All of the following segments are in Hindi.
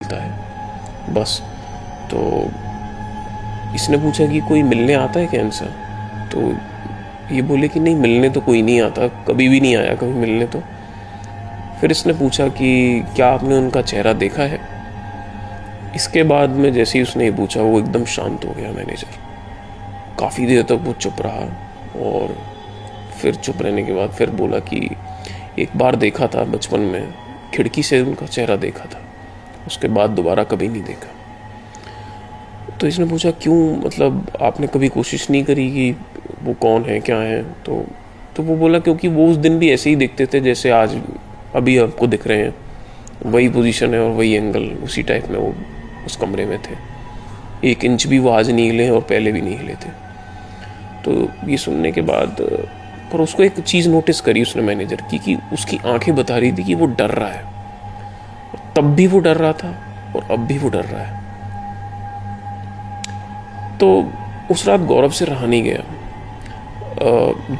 निकलता है बस। तो इसने पूछा कि कोई मिलने आता है क्या इनसे? तो ये बोले कि नहीं, मिलने तो कोई नहीं आता, कभी भी नहीं आया कभी मिलने तो। फिर इसने पूछा कि क्या आपने उनका चेहरा देखा है? इसके बाद में जैसे ही उसने ये पूछा वो एकदम शांत हो गया मैनेजर। काफ़ी देर तक वो चुप रहा और फिर चुप रहने के बाद फिर बोला कि एक बार देखा था बचपन में, खिड़की से उनका चेहरा देखा था, उसके बाद दोबारा कभी नहीं देखा। तो इसने पूछा क्यों, मतलब आपने कभी कोशिश नहीं करी कि वो कौन है क्या है? तो वो बोला क्योंकि वो उस दिन भी ऐसे ही दिखते थे जैसे आज अभी आपको दिख रहे हैं, वही पोजीशन है और वही एंगल, उसी टाइप में वो उस कमरे में थे। 1 इंच भी वो आज नहीं हिले और पहले भी नहीं हिले थे। तो ये सुनने के बाद पर उसको एक चीज़ नोटिस करी उसने मैनेजर की कि उसकी आंखें बता रही थी कि वो डर रहा है। तब भी वो डर रहा था और अब भी वो डर रहा है। तो उस रात गौरव से रहा नहीं गया।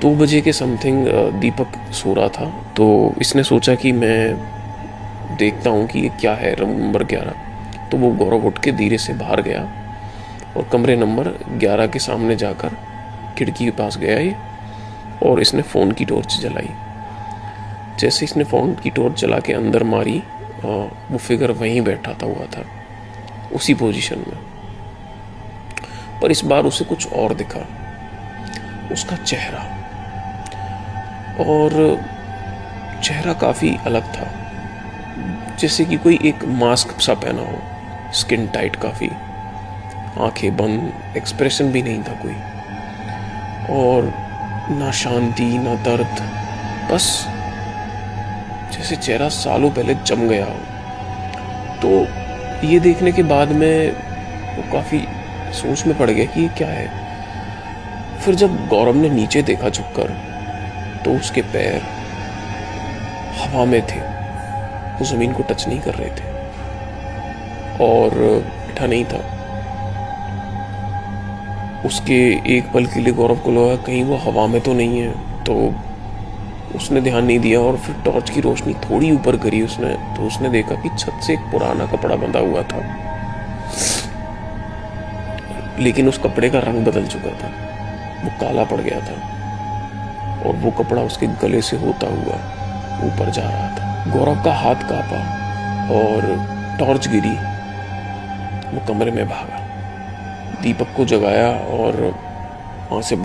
2 बजे के समथिंग दीपक सो रहा था, तो इसने सोचा कि मैं देखता हूँ कि ये क्या है रूम नंबर 11। तो वो गौरव उठ के धीरे से बाहर गया और कमरे नंबर 11 के सामने जाकर खिड़की के पास गया ये, और इसने फ़ोन की टॉर्च जलाई। जैसे इसने फ़ोन की टॉर्च जला के अंदर मारी, वो फिगर वहीं बैठा हुआ था उसी पोजीशन में। पर इस बार उसे कुछ और दिखा, उसका चेहरा। और चेहरा काफ़ी अलग था, जैसे कि कोई एक मास्क सा पहना हो, स्किन टाइट काफ़ी, आंखें बंद, एक्सप्रेशन भी नहीं था कोई, और ना शांति ना दर्द, बस जैसे चेहरा सालों पहले जम गया हो। तो ये देखने के बाद में वो काफ़ी सोच में पड़ गया कि ये क्या है। फिर जब गौरव ने नीचे देखा झुककर, तो उसके पैर हवा में थे, वो ज़मीन को टच नहीं कर रहे थे और बैठा नहीं था। उसके एक पल के लिए गौरव को लगा कहीं वो हवा में तो नहीं है, तो उसने ध्यान नहीं दिया और फिर टॉर्च की रोशनी थोड़ी ऊपर करी उसने, तो उसने देखा कि छत से एक पुराना कपड़ा बंधा हुआ था, लेकिन उस कपड़े का रंग बदल चुका था, वो काला पड़ गया था और वो कपड़ा उसके गले से होता हुआ ऊपर जा रहा था। गौरव का हाथ कांपा और टॉर्च गिरी, वो कमरे में भागा, दीपक को जगाया और वहाँ से